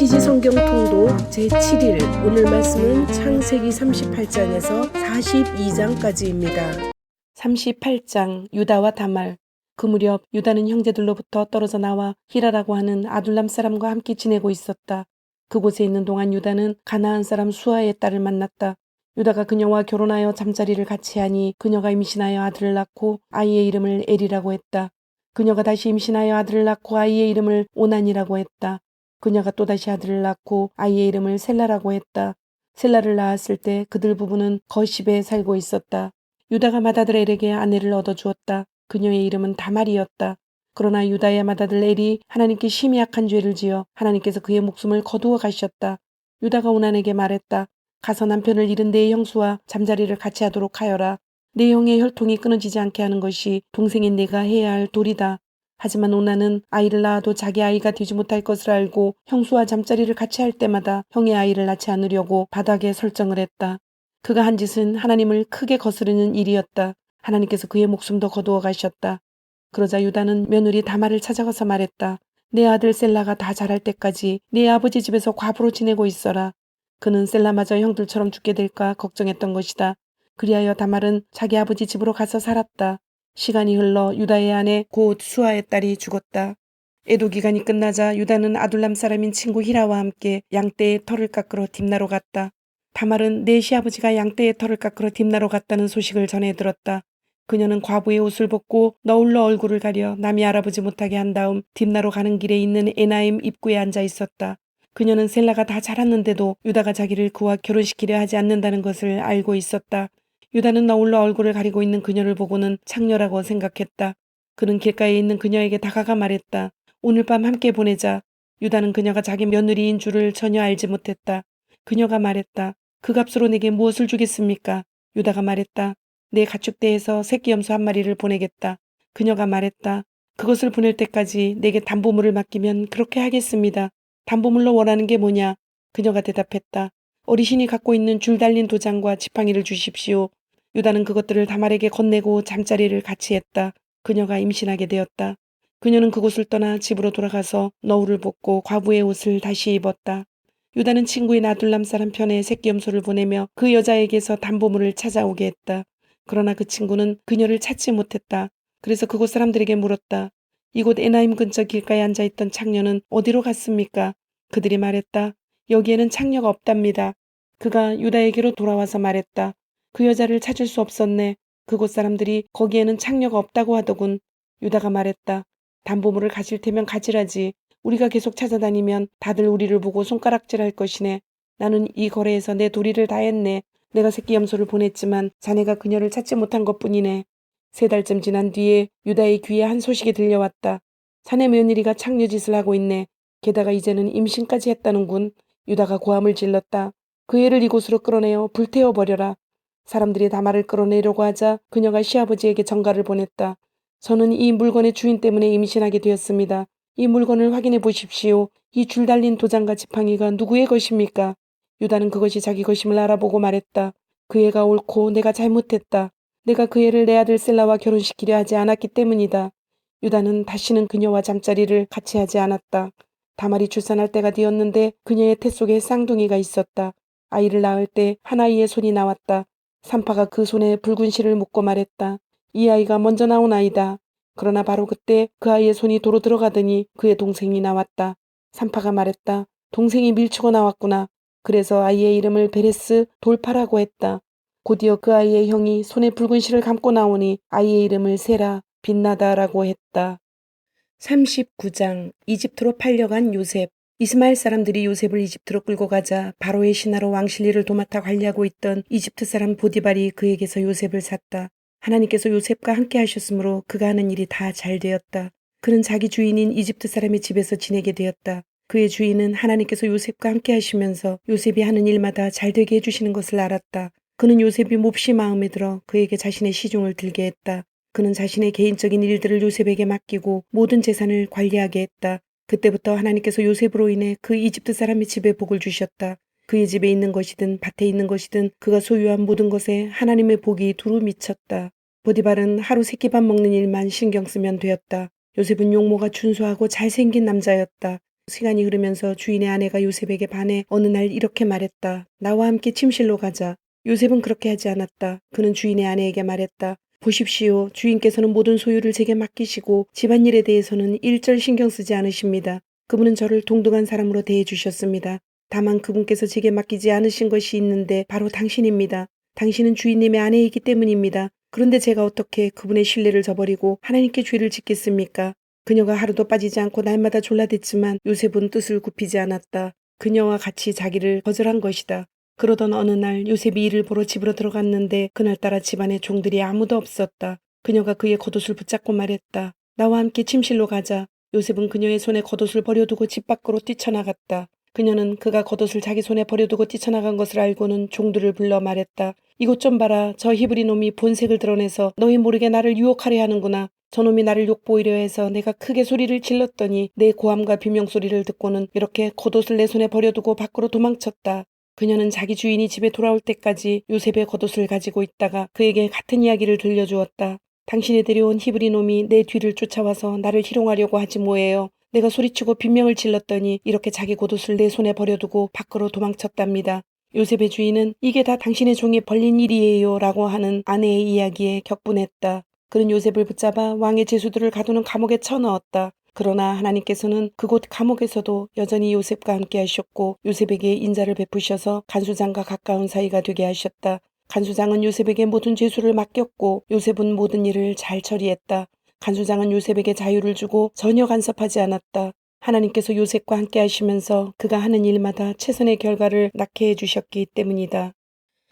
메시지 성경 통독 제7일 오늘 말씀은 창세기 38장에서 42장까지입니다. 38장 유다와 다말. 그 무렵 유다는 형제들로부터 떨어져 나와 히라라고 하는 아둘람 사람과 함께 지내고 있었다. 그곳에 있는 동안 유다는 가나안 사람 수아의 딸을 만났다. 유다가 그녀와 결혼하여 잠자리를 같이 하니 그녀가 임신하여 아들을 낳고 아이의 이름을 엘이라고 했다. 그녀가 다시 임신하여 아들을 낳고 아이의 이름을 오난이라고 했다. 그녀가 또다시 아들을 낳고 아이의 이름을 셀라라고 했다. 셀라를 낳았을 때 그들 부부는 거십에 살고 있었다. 유다가 맏아들 엘에게 아내를 얻어주었다. 그녀의 이름은 다말이었다. 그러나 유다의 맏아들 엘이 하나님께 심히 악한 죄를 지어 하나님께서 그의 목숨을 거두어 가셨다. 유다가 오난에게 말했다. 가서 남편을 잃은 내 형수와 잠자리를 같이 하도록 하여라. 내 형의 혈통이 끊어지지 않게 하는 것이 동생인 내가 해야 할 도리다. 하지만 오난은 아이를 낳아도 자기 아이가 되지 못할 것을 알고 형수와 잠자리를 같이 할 때마다 형의 아이를 낳지 않으려고 바닥에 설정을 했다. 그가 한 짓은 하나님을 크게 거스르는 일이었다. 하나님께서 그의 목숨도 거두어 가셨다. 그러자 유다는 며느리 다말을 찾아가서 말했다. 내 아들 셀라가 다 자랄 때까지 내 아버지 집에서 과부로 지내고 있어라. 그는 셀라마저 형들처럼 죽게 될까 걱정했던 것이다. 그리하여 다말은 자기 아버지 집으로 가서 살았다. 시간이 흘러 유다의 아내 곧 수아의 딸이 죽었다. 애도 기간이 끝나자 유다는 아둘람 사람인 친구 히라와 함께 양떼의 털을 깎으러 딥나로 갔다. 다말은 내 시아버지가 양떼의 털을 깎으러 딥나로 갔다는 소식을 전해 들었다. 그녀는 과부의 옷을 벗고 너울로 얼굴을 가려 남이 알아보지 못하게 한 다음 딥나로 가는 길에 있는 에나임 입구에 앉아 있었다. 그녀는 셀라가 다 자랐는데도 유다가 자기를 그와 결혼시키려 하지 않는다는 것을 알고 있었다. 유다는 너울로 얼굴을 가리고 있는 그녀를 보고는 창녀라고 생각했다. 그는 길가에 있는 그녀에게 다가가 말했다. 오늘 밤 함께 보내자. 유다는 그녀가 자기 며느리인 줄을 전혀 알지 못했다. 그녀가 말했다. 그 값으로 내게 무엇을 주겠습니까? 유다가 말했다. 내 가축대에서 새끼 염소 한 마리를 보내겠다. 그녀가 말했다. 그것을 보낼 때까지 내게 담보물을 맡기면 그렇게 하겠습니다. 담보물로 원하는 게 뭐냐? 그녀가 대답했다. 어르신이 갖고 있는 줄 달린 도장과 지팡이를 주십시오. 유다는 그것들을 다말에게 건네고 잠자리를 같이 했다. 그녀가 임신하게 되었다. 그녀는 그곳을 떠나 집으로 돌아가서 너울을 벗고 과부의 옷을 다시 입었다. 유다는 친구인 아둘람 사람 편에 새끼 염소를 보내며 그 여자에게서 담보물을 찾아오게 했다. 그러나 그 친구는 그녀를 찾지 못했다. 그래서 그곳 사람들에게 물었다. 이곳 에나임 근처 길가에 앉아있던 창녀는 어디로 갔습니까? 그들이 말했다. 여기에는 창녀가 없답니다. 그가 유다에게로 돌아와서 말했다. 그 여자를 찾을 수 없었네. 그곳 사람들이 거기에는 창녀가 없다고 하더군. 유다가 말했다. 담보물을 가질 테면 가지라지. 우리가 계속 찾아다니면 다들 우리를 보고 손가락질할 것이네. 나는 이 거래에서 내 도리를 다했네. 내가 새끼 염소를 보냈지만 자네가 그녀를 찾지 못한 것뿐이네. 3달쯤 지난 뒤에 유다의 귀에 한 소식이 들려왔다. 자네 며느리가 창녀짓을 하고 있네. 게다가 이제는 임신까지 했다는군. 유다가 고함을 질렀다. 그 애를 이곳으로 끌어내어 불태워버려라. 사람들이 다말을 끌어내려고 하자 그녀가 시아버지에게 전가를 보냈다. 저는 이 물건의 주인 때문에 임신하게 되었습니다. 이 물건을 확인해 보십시오. 이 줄 달린 도장과 지팡이가 누구의 것입니까? 유다는 그것이 자기 것임을 알아보고 말했다. 그 애가 옳고 내가 잘못했다. 내가 그 애를 내 아들 셀라와 결혼시키려 하지 않았기 때문이다. 유다는 다시는 그녀와 잠자리를 같이 하지 않았다. 다말이 출산할 때가 되었는데 그녀의 태 속에 쌍둥이가 있었다. 아이를 낳을 때 한 아이의 손이 나왔다. 산파가 그 손에 붉은 실을 묶고 말했다. 이 아이가 먼저 나온 아이다. 그러나 바로 그때 그 아이의 손이 도로 들어가더니 그의 동생이 나왔다. 산파가 말했다. 동생이 밀치고 나왔구나. 그래서 아이의 이름을 베레스 돌파라고 했다. 곧이어 그 아이의 형이 손에 붉은 실을 감고 나오니 아이의 이름을 세라 빛나다라고 했다. 39장 이집트로 팔려간 요셉. 이스마엘 사람들이 요셉을 이집트로 끌고 가자 바로의 신하로 왕실리를 도맡아 관리하고 있던 이집트 사람 보디발이 그에게서 요셉을 샀다. 하나님께서 요셉과 함께 하셨으므로 그가 하는 일이 다 잘 되었다. 그는 자기 주인인 이집트 사람의 집에서 지내게 되었다. 그의 주인은 하나님께서 요셉과 함께 하시면서 요셉이 하는 일마다 잘 되게 해주시는 것을 알았다. 그는 요셉이 몹시 마음에 들어 그에게 자신의 시중을 들게 했다. 그는 자신의 개인적인 일들을 요셉에게 맡기고 모든 재산을 관리하게 했다. 그때부터 하나님께서 요셉으로 인해 그 이집트 사람의 집에 복을 주셨다. 그의 집에 있는 것이든 밭에 있는 것이든 그가 소유한 모든 것에 하나님의 복이 두루 미쳤다. 보디발은 하루 새끼밥 먹는 일만 신경 쓰면 되었다. 요셉은 용모가 준수하고 잘생긴 남자였다. 시간이 흐르면서 주인의 아내가 요셉에게 반해 어느 날 이렇게 말했다. 나와 함께 침실로 가자. 요셉은 그렇게 하지 않았다. 그는 주인의 아내에게 말했다. 보십시오. 주인께서는 모든 소유를 제게 맡기시고 집안일에 대해서는 일절 신경 쓰지 않으십니다. 그분은 저를 동등한 사람으로 대해주셨습니다. 다만 그분께서 제게 맡기지 않으신 것이 있는데 바로 당신입니다. 당신은 주인님의 아내이기 때문입니다. 그런데 제가 어떻게 그분의 신뢰를 저버리고 하나님께 죄를 짓겠습니까? 그녀가 하루도 빠지지 않고 날마다 졸라댔지만 요셉은 뜻을 굽히지 않았다. 그녀와 같이 자기를 거절한 것이다. 그러던 어느 날 요셉이 일을 보러 집으로 들어갔는데 그날따라 집안에 종들이 아무도 없었다. 그녀가 그의 겉옷을 붙잡고 말했다. 나와 함께 침실로 가자. 요셉은 그녀의 손에 겉옷을 버려두고 집 밖으로 뛰쳐나갔다. 그녀는 그가 겉옷을 자기 손에 버려두고 뛰쳐나간 것을 알고는 종들을 불러 말했다. 이것 좀 봐라. 저 히브리 놈이 본색을 드러내서 너희 모르게 나를 유혹하려 하는구나. 저놈이 나를 욕보이려 해서 내가 크게 소리를 질렀더니 내 고함과 비명소리를 듣고는 이렇게 겉옷을 내 손에 버려두고 밖으로 도망쳤다. 그녀는 자기 주인이 집에 돌아올 때까지 요셉의 겉옷을 가지고 있다가 그에게 같은 이야기를 들려주었다. 당신이 데려온 히브리 놈이 내 뒤를 쫓아와서 나를 희롱하려고 하지 뭐예요. 내가 소리치고 빈명을 질렀더니 이렇게 자기 겉옷을 내 손에 버려두고 밖으로 도망쳤답니다. 요셉의 주인은 이게 다 당신의 종이 벌린 일이에요 라고 하는 아내의 이야기에 격분했다. 그는 요셉을 붙잡아 왕의 제수들을 가두는 감옥에 쳐넣었다. 그러나 하나님께서는 그곳 감옥에서도 여전히 요셉과 함께 하셨고 요셉에게 인자를 베푸셔서 간수장과 가까운 사이가 되게 하셨다. 간수장은 요셉에게 모든 죄수를 맡겼고 요셉은 모든 일을 잘 처리했다. 간수장은 요셉에게 자유를 주고 전혀 간섭하지 않았다. 하나님께서 요셉과 함께 하시면서 그가 하는 일마다 최선의 결과를 낳게 해주셨기 때문이다.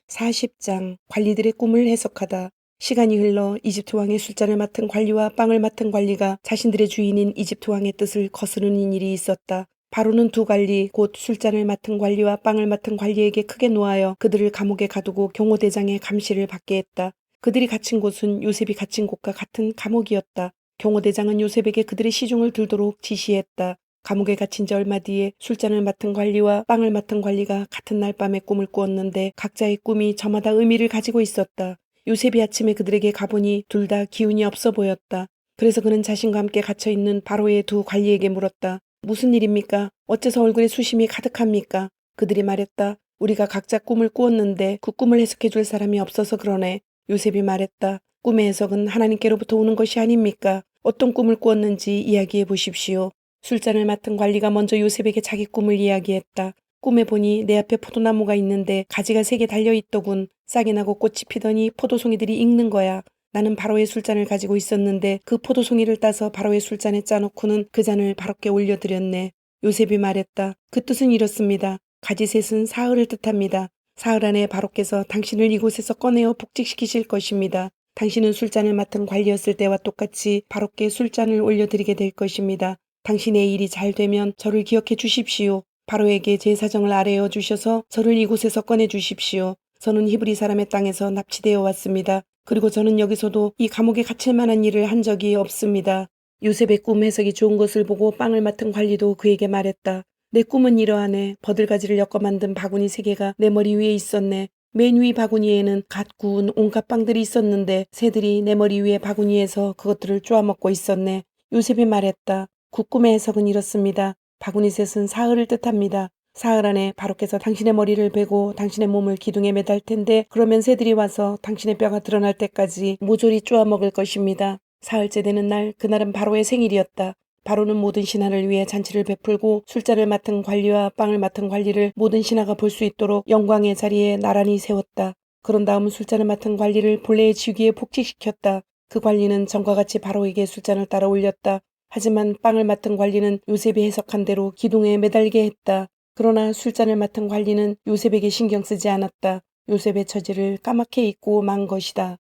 40장 관리들의 꿈을 해석하다. 시간이 흘러 이집트 왕의 술잔을 맡은 관리와 빵을 맡은 관리가 자신들의 주인인 이집트 왕의 뜻을 거스르는 일이 있었다. 바로는 두 관리 곧 술잔을 맡은 관리와 빵을 맡은 관리에게 크게 노하여 그들을 감옥에 가두고 경호대장의 감시를 받게 했다. 그들이 갇힌 곳은 요셉이 갇힌 곳과 같은 감옥이었다. 경호대장은 요셉에게 그들의 시중을 들도록 지시했다. 감옥에 갇힌 지 얼마 뒤에 술잔을 맡은 관리와 빵을 맡은 관리가 같은 날 밤에 꿈을 꾸었는데 각자의 꿈이 저마다 의미를 가지고 있었다. 요셉이 아침에 그들에게 가보니 둘 다 기운이 없어 보였다. 그래서 그는 자신과 함께 갇혀있는 바로의 두 관리에게 물었다. 무슨 일입니까? 어째서 얼굴에 수심이 가득합니까? 그들이 말했다. 우리가 각자 꿈을 꾸었는데 그 꿈을 해석해 줄 사람이 없어서 그러네. 요셉이 말했다. 꿈의 해석은 하나님께로부터 오는 것이 아닙니까? 어떤 꿈을 꾸었는지 이야기해 보십시오. 술잔을 맡은 관리가 먼저 요셉에게 자기 꿈을 이야기했다. 꿈에 보니 내 앞에 포도나무가 있는데 가지가 3개 달려있더군. 싹이 나고 꽃이 피더니 포도송이들이 익는 거야. 나는 바로의 술잔을 가지고 있었는데 그 포도송이를 따서 바로의 술잔에 짜놓고는 그 잔을 바로께 올려드렸네. 요셉이 말했다. 그 뜻은 이렇습니다. 가지셋은 사흘을 뜻합니다. 사흘 안에 바로께서 당신을 이곳에서 꺼내어 복직시키실 것입니다. 당신은 술잔을 맡은 관리였을 때와 똑같이 바로께 술잔을 올려드리게 될 것입니다. 당신의 일이 잘 되면 저를 기억해 주십시오. 바로에게 제 사정을 아뢰어 주셔서 저를 이곳에서 꺼내 주십시오. 저는 히브리 사람의 땅에서 납치되어 왔습니다. 그리고 저는 여기서도 이 감옥에 갇힐 만한 일을 한 적이 없습니다. 요셉의 꿈 해석이 좋은 것을 보고 빵을 맡은 관리도 그에게 말했다. 내 꿈은 이러하네. 버들가지를 엮어 만든 바구니 3개가 내 머리 위에 있었네. 맨 위 바구니에는 갓 구운 온갖 빵들이 있었는데 새들이 내 머리 위에 바구니에서 그것들을 쪼아먹고 있었네. 요셉이 말했다. 그 꿈의 해석은 이렇습니다. 바구니 셋은 사흘을 뜻합니다. 사흘 안에 바로께서 당신의 머리를 베고 당신의 몸을 기둥에 매달 텐데 그러면 새들이 와서 당신의 뼈가 드러날 때까지 모조리 쪼아 먹을 것입니다. 사흘째 되는 날 그날은 바로의 생일이었다. 바로는 모든 신하를 위해 잔치를 베풀고 술잔을 맡은 관리와 빵을 맡은 관리를 모든 신하가 볼 수 있도록 영광의 자리에 나란히 세웠다. 그런 다음 술잔을 맡은 관리를 본래의 직위에 복직시켰다. 그 관리는 전과 같이 바로에게 술잔을 따라 올렸다. 하지만 빵을 맡은 관리는 요셉이 해석한 대로 기둥에 매달게 했다. 그러나 술잔을 맡은 관리는 요셉에게 신경 쓰지 않았다. 요셉의 처지를 까맣게 잊고 만 것이다.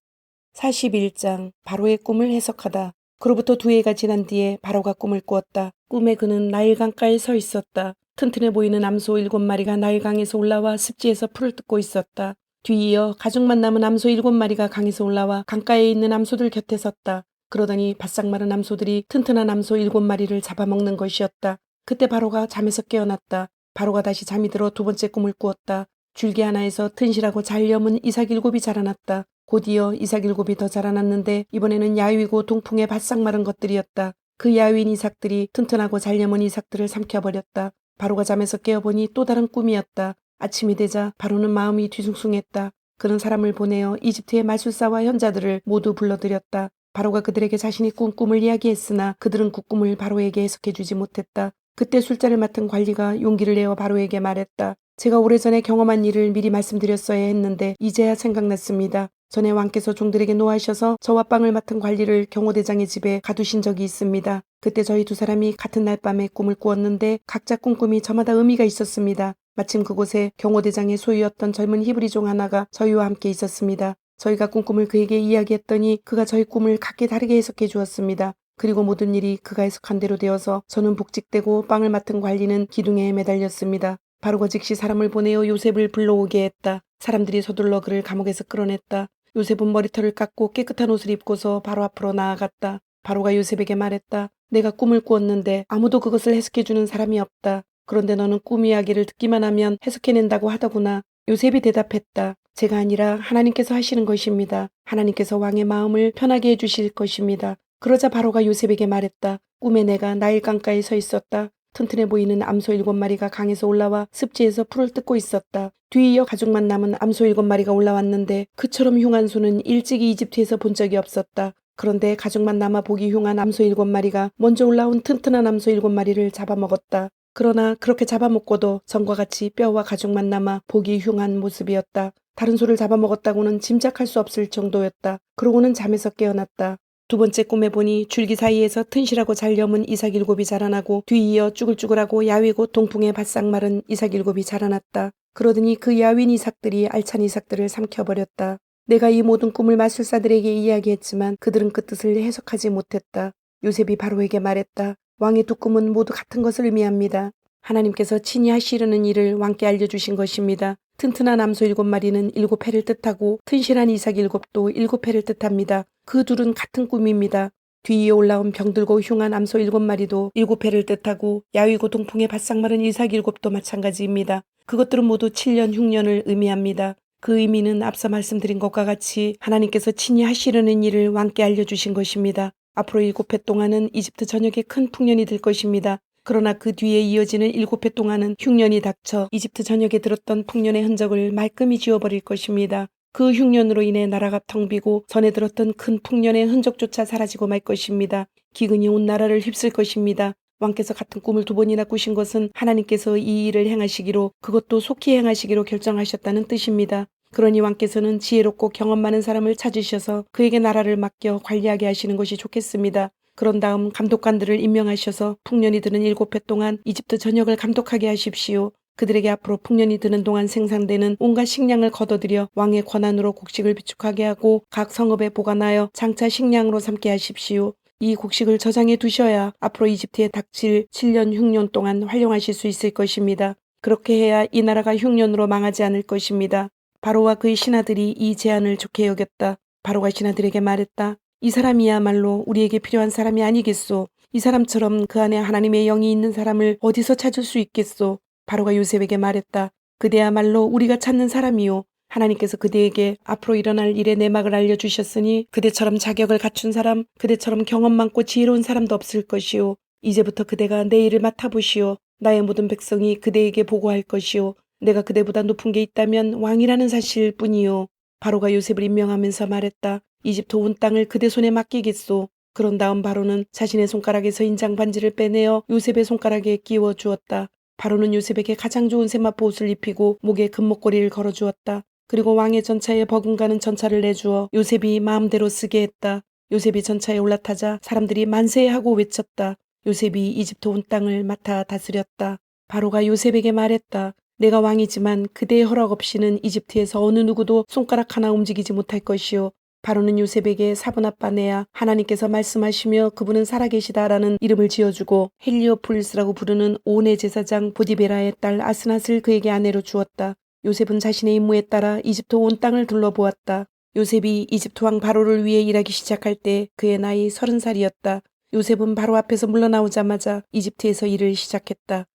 41장 바로의 꿈을 해석하다. 그로부터 2해가 지난 뒤에 바로가 꿈을 꾸었다. 꿈에 그는 나일강가에 서 있었다. 튼튼해 보이는 암소 7마리가 나일강에서 올라와 습지에서 풀을 뜯고 있었다. 뒤이어 가죽만 남은 암소 7마리가 강에서 올라와 강가에 있는 암소들 곁에 섰다. 그러더니 바싹 마른 암소들이 튼튼한 암소 7마리를 잡아먹는 것이었다. 그때 바로가 잠에서 깨어났다. 바로가 다시 잠이 들어 2번째 꿈을 꾸었다. 줄기 하나에서 튼실하고 잘 여문 이삭 7이 자라났다. 곧이어 이삭 7이 더 자라났는데 이번에는 야위고 동풍에 바싹 마른 것들이었다. 그 야윈 이삭들이 튼튼하고 잘려먼 이삭들을 삼켜버렸다. 바로가 잠에서 깨어보니 또 다른 꿈이었다. 아침이 되자 바로는 마음이 뒤숭숭했다. 그는 사람을 보내어 이집트의 마술사와 현자들을 모두 불러들였다. 바로가 그들에게 자신이 꾼 꿈을 이야기했으나 그들은 그 꿈을 바로에게 해석해주지 못했다. 그때 술자를 맡은 관리가 용기를 내어 바로에게 말했다. 제가 오래전에 경험한 일을 미리 말씀드렸어야 했는데 이제야 생각났습니다. 전에 왕께서 종들에게 노하셔서 저와 빵을 맡은 관리를 경호대장의 집에 가두신 적이 있습니다. 그때 저희 두 사람이 같은 날 밤에 꿈을 꾸었는데 각자 꾼 꿈이 저마다 의미가 있었습니다. 마침 그곳에 경호대장의 소유였던 젊은 히브리종 하나가 저희와 함께 있었습니다. 저희가 꾼 꿈을 그에게 이야기했더니 그가 저희 꿈을 각기 다르게 해석해 주었습니다. 그리고 모든 일이 그가 해석한 대로 되어서 저는 복직되고 빵을 맡은 관리는 기둥에 매달렸습니다. 바로가 즉시 사람을 보내어 요셉을 불러오게 했다. 사람들이 서둘러 그를 감옥에서 끌어냈다. 요셉은 머리털을 깎고 깨끗한 옷을 입고서 바로 앞으로 나아갔다. 바로가 요셉에게 말했다. 내가 꿈을 꾸었는데 아무도 그것을 해석해주는 사람이 없다. 그런데 너는 꿈 이야기를 듣기만 하면 해석해낸다고 하더구나. 요셉이 대답했다. 제가 아니라 하나님께서 하시는 것입니다. 하나님께서 왕의 마음을 편하게 해주실 것입니다. 그러자 바로가 요셉에게 말했다. 꿈에 내가 나일 강가에 서 있었다. 튼튼해 보이는 암소 7마리가 강에서 올라와 습지에서 풀을 뜯고 있었다. 뒤이어 가죽만 남은 암소 7마리가 올라왔는데 그처럼 흉한 소는 일찍이 이집트에서 본 적이 없었다. 그런데 가죽만 남아 보기 흉한 암소 7마리가 먼저 올라온 튼튼한 암소 7마리를 잡아먹었다. 그러나 그렇게 잡아먹고도 전과 같이 뼈와 가죽만 남아 보기 흉한 모습이었다. 다른 소를 잡아먹었다고는 짐작할 수 없을 정도였다. 그러고는 잠에서 깨어났다. 두 번째 꿈에 보니 줄기 사이에서 튼실하고 잘 여문 이삭 7이 자라나고 뒤이어 쭈글쭈글하고 야위고 동풍에 바싹 마른 이삭 7이 자라났다. 그러더니 그 야윈 이삭들이 알찬 이삭들을 삼켜버렸다. 내가 이 모든 꿈을 마술사들에게 이야기했지만 그들은 그 뜻을 해석하지 못했다. 요셉이 바로에게 말했다. 왕의 두 꿈은 모두 같은 것을 의미합니다. 하나님께서 친히 하시려는 일을 왕께 알려주신 것입니다. 튼튼한 암소 7마리는 7해를 뜻하고 튼실한 이삭 7도 7해를 뜻합니다. 그 둘은 같은 꿈입니다. 뒤에 올라온 병들고 흉한 암소 7마리도 7해를 뜻하고 야위고 동풍에 바싹 마른 이삭 7도 마찬가지입니다. 그것들은 모두 7년 흉년을 의미합니다. 그 의미는 앞서 말씀드린 것과 같이 하나님께서 친히 하시려는 일을 왕께 알려주신 것입니다. 앞으로 7해 동안은 이집트 전역에 큰 풍년이 들 것입니다. 그러나 그 뒤에 이어지는 7해 동안은 흉년이 닥쳐 이집트 전역에 들었던 풍년의 흔적을 말끔히 지워버릴 것입니다. 그 흉년으로 인해 나라가 텅 비고 전에 들었던 큰 풍년의 흔적조차 사라지고 말 것입니다. 기근이 온 나라를 휩쓸 것입니다. 왕께서 같은 꿈을 2번이나 꾸신 것은 하나님께서 이 일을 행하시기로 그것도 속히 행하시기로 결정하셨다는 뜻입니다. 그러니 왕께서는 지혜롭고 경험 많은 사람을 찾으셔서 그에게 나라를 맡겨 관리하게 하시는 것이 좋겠습니다. 그런 다음 감독관들을 임명하셔서 풍년이 드는 7해 동안 이집트 전역을 감독하게 하십시오. 그들에게 앞으로 풍년이 드는 동안 생산되는 온갖 식량을 거둬들여 왕의 권한으로 곡식을 비축하게 하고 각 성읍에 보관하여 장차 식량으로 삼게 하십시오. 이 곡식을 저장해 두셔야 앞으로 이집트에 닥칠 7년 흉년 동안 활용하실 수 있을 것입니다. 그렇게 해야 이 나라가 흉년으로 망하지 않을 것입니다. 바로와 그의 신하들이 이 제안을 좋게 여겼다. 바로가 신하들에게 말했다. 이 사람이야말로 우리에게 필요한 사람이 아니겠소. 이 사람처럼 그 안에 하나님의 영이 있는 사람을 어디서 찾을 수 있겠소. 바로가 요셉에게 말했다. 그대야말로 우리가 찾는 사람이요. 하나님께서 그대에게 앞으로 일어날 일의 내막을 알려주셨으니 그대처럼 자격을 갖춘 사람, 그대처럼 경험 많고 지혜로운 사람도 없을 것이요. 이제부터 그대가 내 일을 맡아보시오. 나의 모든 백성이 그대에게 보고할 것이요. 내가 그대보다 높은 게 있다면 왕이라는 사실 뿐이요. 바로가 요셉을 임명하면서 말했다. 이집트 온 땅을 그대 손에 맡기겠소. 그런 다음 바로는 자신의 손가락에서 인장 반지를 빼내어 요셉의 손가락에 끼워 주었다. 바로는 요셉에게 가장 좋은 세마포 옷을 입히고 목에 금목걸이를 걸어주었다. 그리고 왕의 전차에 버금가는 전차를 내주어 요셉이 마음대로 쓰게 했다. 요셉이 전차에 올라타자 사람들이 만세하고 외쳤다. 요셉이 이집트 온 땅을 맡아 다스렸다. 바로가 요셉에게 말했다. 내가 왕이지만 그대의 허락 없이는 이집트에서 어느 누구도 손가락 하나 움직이지 못할 것이요. 바로는 요셉에게 사분아빠 네아 하나님께서 말씀하시며 그분은 살아계시다라는 이름을 지어주고 헬리오폴리스라고 부르는 온의 제사장 보디베라의 딸 아스낫을 그에게 아내로 주었다. 요셉은 자신의 임무에 따라 이집트 온 땅을 둘러보았다. 요셉이 이집트 왕 바로를 위해 일하기 시작할 때 그의 나이 30살이었다. 요셉은 바로 앞에서 물러나오자마자 이집트에서 일을 시작했다.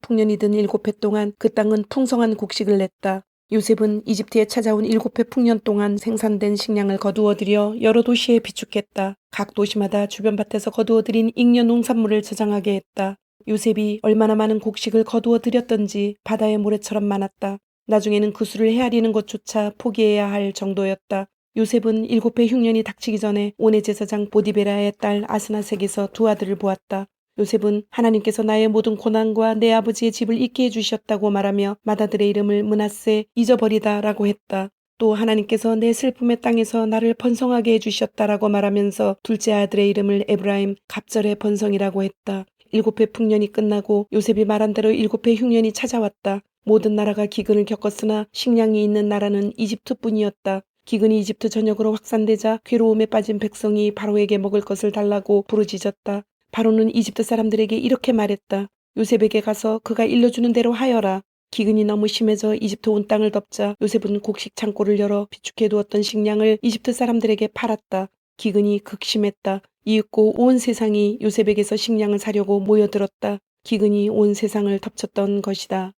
풍년이 든 7해 동안 그 땅은 풍성한 곡식을 냈다. 요셉은 이집트에 찾아온 7해 풍년 동안 생산된 식량을 거두어 들여 여러 도시에 비축했다. 각 도시마다 주변 밭에서 거두어들인 잉여 농산물을 저장하게 했다. 요셉이 얼마나 많은 곡식을 거두어 들였던지 바다의 모래처럼 많았다. 나중에는 그 수를 헤아리는 것조차 포기해야 할 정도였다. 요셉은 7해 흉년이 닥치기 전에 온의 제사장 보디베라의 딸 아스나색에서 두 아들을 보았다. 요셉은 하나님께서 나의 모든 고난과 내 아버지의 집을 잊게 해주셨다고 말하며 맏아들의 이름을 므낫세 잊어버리다라고 했다. 또 하나님께서 내 슬픔의 땅에서 나를 번성하게 해주셨다라고 말하면서 둘째 아들의 이름을 에브라임 갑절의 번성이라고 했다. 7해 풍년이 끝나고 요셉이 말한 대로 7해 흉년이 찾아왔다. 모든 나라가 기근을 겪었으나 식량이 있는 나라는 이집트뿐이었다. 기근이 이집트 전역으로 확산되자 괴로움에 빠진 백성이 바로에게 먹을 것을 달라고 부르짖었다. 바로는 이집트 사람들에게 이렇게 말했다. 요셉에게 가서 그가 일러주는 대로 하여라. 기근이 너무 심해져 이집트 온 땅을 덮자 요셉은 곡식 창고를 열어 비축해 두었던 식량을 이집트 사람들에게 팔았다. 기근이 극심했다. 이윽고 온 세상이 요셉에게서 식량을 사려고 모여들었다. 기근이 온 세상을 덮쳤던 것이다.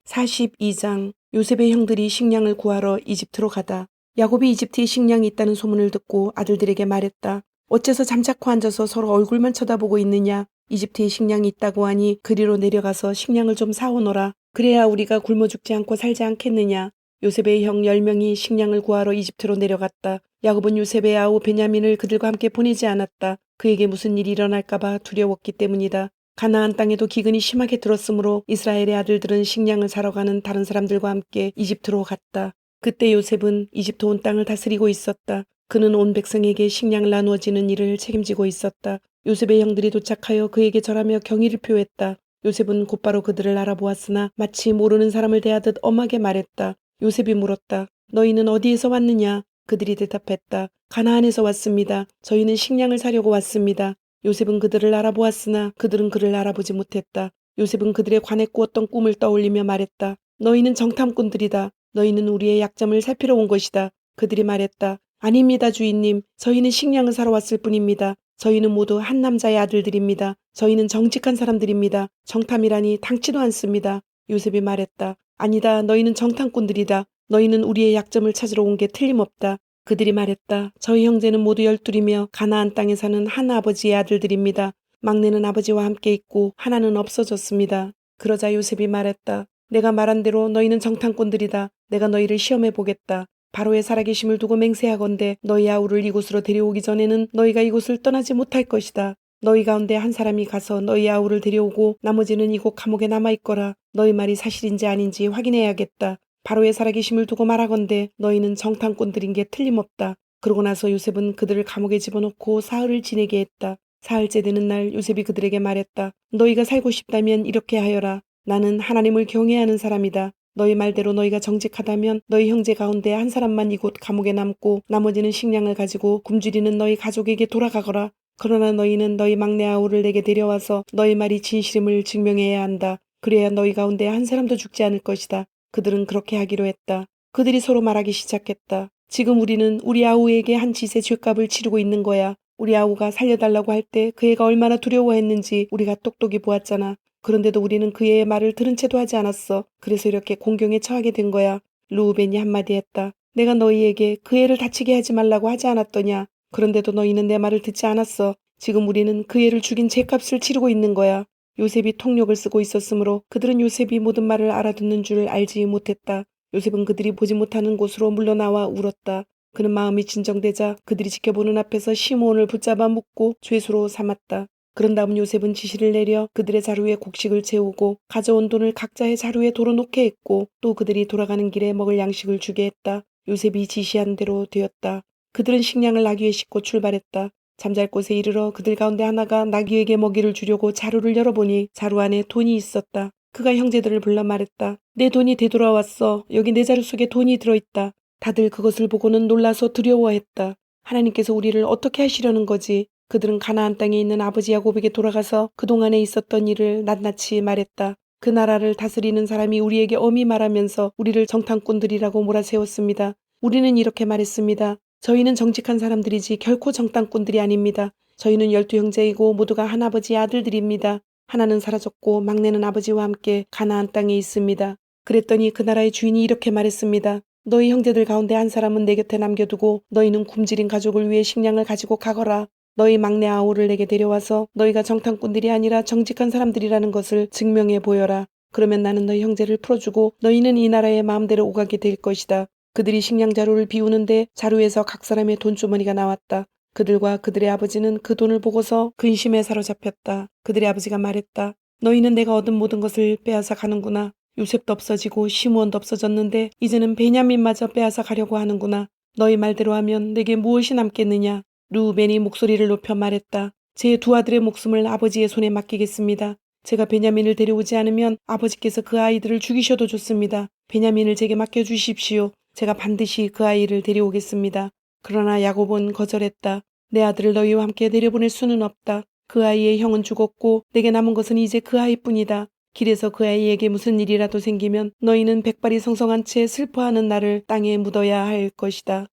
42장 요셉의 형들이 식량을 구하러 이집트로 가다. 야곱이 이집트에 식량이 있다는 소문을 듣고 아들들에게 말했다. 어째서 잠자코 앉아서 서로 얼굴만 쳐다보고 있느냐. 이집트에 식량이 있다고 하니 그리로 내려가서 식량을 좀 사오너라. 그래야 우리가 굶어 죽지 않고 살지 않겠느냐. 요셉의 형 10명이 식량을 구하러 이집트로 내려갔다. 야곱은 요셉의 아우 베냐민을 그들과 함께 보내지 않았다. 그에게 무슨 일이 일어날까봐 두려웠기 때문이다. 가나안 땅에도 기근이 심하게 들었으므로 이스라엘의 아들들은 식량을 사러 가는 다른 사람들과 함께 이집트로 갔다. 그때 요셉은 이집트 온 땅을 다스리고 있었다. 그는 온 백성에게 식량을 나누어지는 일을 책임지고 있었다. 요셉의 형들이 도착하여 그에게 절하며 경의를 표했다. 요셉은 곧바로 그들을 알아보았으나 마치 모르는 사람을 대하듯 엄하게 말했다. 요셉이 물었다. 너희는 어디에서 왔느냐? 그들이 대답했다. 가나안에서 왔습니다. 저희는 식량을 사려고 왔습니다. 요셉은 그들을 알아보았으나 그들은 그를 알아보지 못했다. 요셉은 그들에 관해 꾸었던 꿈을 떠올리며 말했다. 너희는 정탐꾼들이다. 너희는 우리의 약점을 살피러 온 것이다. 그들이 말했다. 아닙니다, 주인님. 저희는 식량을 사러 왔을 뿐입니다. 저희는 모두 한 남자의 아들들입니다. 저희는 정직한 사람들입니다. 정탐이라니 당치도 않습니다. 요셉이 말했다. 아니다. 너희는 정탐꾼들이다. 너희는 우리의 약점을 찾으러 온 게 틀림없다. 그들이 말했다. 저희 형제는 모두 12이며 가나안 땅에 사는 한 아버지의 아들들입니다. 막내는 아버지와 함께 있고 하나는 없어졌습니다. 그러자 요셉이 말했다. 내가 말한 대로 너희는 정탐꾼들이다. 내가 너희를 시험해 보겠다. 바로의 살아계심을 두고 맹세하건대 너희 아우를 이곳으로 데려오기 전에는 너희가 이곳을 떠나지 못할 것이다. 너희 가운데 한 사람이 가서 너희 아우를 데려오고 나머지는 이곳 감옥에 남아있거라. 너희 말이 사실인지 아닌지 확인해야겠다. 바로의 살아계심을 두고 말하건대 너희는 정탐꾼들인 게 틀림없다. 그러고 나서 요셉은 그들을 감옥에 집어넣고 사흘을 지내게 했다. 사흘째 되는 날 요셉이 그들에게 말했다. 너희가 살고 싶다면 이렇게 하여라. 나는 하나님을 경외하는 사람이다. 너희 말대로 너희가 정직하다면 너희 형제 가운데 한 사람만 이곳 감옥에 남고 나머지는 식량을 가지고 굶주리는 너희 가족에게 돌아가거라. 그러나 너희는 너희 막내 아우를 내게 데려와서 너희 말이 진실임을 증명해야 한다. 그래야 너희 가운데 한 사람도 죽지 않을 것이다. 그들은 그렇게 하기로 했다. 그들이 서로 말하기 시작했다. 지금 우리는 우리 아우에게 한 짓의 죗값을 치르고 있는 거야. 우리 아우가 살려달라고 할 때 그 애가 얼마나 두려워했는지 우리가 똑똑히 보았잖아. 그런데도 우리는 그 애의 말을 들은 채도 하지 않았어. 그래서 이렇게 공경에 처하게 된 거야. 르우벤이 한마디 했다. 내가 너희에게 그 애를 다치게 하지 말라고 하지 않았더냐. 그런데도 너희는 내 말을 듣지 않았어. 지금 우리는 그 애를 죽인 죗값을 치르고 있는 거야. 요셉이 통역을 쓰고 있었으므로 그들은 요셉이 모든 말을 알아듣는 줄 알지 못했다. 요셉은 그들이 보지 못하는 곳으로 물러나와 울었다. 그는 마음이 진정되자 그들이 지켜보는 앞에서 시므온을 붙잡아 묶고 죄수로 삼았다. 그런 다음 요셉은 지시를 내려 그들의 자루에 곡식을 채우고 가져온 돈을 각자의 자루에 돌아놓게 했고 또 그들이 돌아가는 길에 먹을 양식을 주게 했다. 요셉이 지시한 대로 되었다. 그들은 식량을 나귀에 싣고 출발했다. 잠잘 곳에 이르러 그들 가운데 하나가 나귀에게 먹이를 주려고 자루를 열어보니 자루 안에 돈이 있었다. 그가 형제들을 불러 말했다. 내 돈이 되돌아왔어. 여기 내 자루 속에 돈이 들어있다. 다들 그것을 보고는 놀라서 두려워했다. 하나님께서 우리를 어떻게 하시려는 거지? 그들은 가나안 땅에 있는 아버지 야곱에게 돌아가서 그동안에 있었던 일을 낱낱이 말했다. 그 나라를 다스리는 사람이 우리에게 엄히 말하면서 우리를 정탐꾼들이라고 몰아세웠습니다. 우리는 이렇게 말했습니다. 저희는 정직한 사람들이지 결코 정탐꾼들이 아닙니다. 저희는 12형제이고 모두가 한 아버지의 아들들입니다. 하나는 사라졌고 막내는 아버지와 함께 가나안 땅에 있습니다. 그랬더니 그 나라의 주인이 이렇게 말했습니다. 너희 형제들 가운데 한 사람은 내 곁에 남겨두고 너희는 굶주린 가족을 위해 식량을 가지고 가거라. 너희 막내 아우를 내게 데려와서 너희가 정탐꾼들이 아니라 정직한 사람들이라는 것을 증명해 보여라. 그러면 나는 너희 형제를 풀어주고 너희는 이 나라에 마음대로 오가게 될 것이다. 그들이 식량 자루를 비우는데 자루에서 각 사람의 돈주머니가 나왔다. 그들과 그들의 아버지는 그 돈을 보고서 근심에 사로잡혔다. 그들의 아버지가 말했다. 너희는 내가 얻은 모든 것을 빼앗아 가는구나. 요셉도 없어지고 시므온도 없어졌는데 이제는 베냐민마저 빼앗아 가려고 하는구나. 너희 말대로 하면 내게 무엇이 남겠느냐. 르우벤이 목소리를 높여 말했다. 제 두 아들의 목숨을 아버지의 손에 맡기겠습니다. 제가 베냐민을 데려오지 않으면 아버지께서 그 아이들을 죽이셔도 좋습니다. 베냐민을 제게 맡겨주십시오. 제가 반드시 그 아이를 데려오겠습니다. 그러나 야곱은 거절했다. 내 아들을 너희와 함께 내려보낼 수는 없다. 그 아이의 형은 죽었고 내게 남은 것은 이제 그 아이뿐이다. 길에서 그 아이에게 무슨 일이라도 생기면 너희는 백발이 성성한 채 슬퍼하는 나를 땅에 묻어야 할 것이다.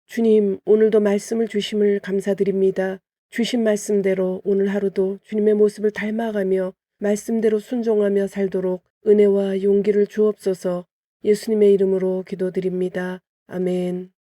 주님, 오늘도 말씀을 주심을 감사드립니다. 주신 말씀대로 오늘 하루도 주님의 모습을 닮아가며 말씀대로 순종하며 살도록 은혜와 용기를 주옵소서. 예수님의 이름으로 기도드립니다. 아멘.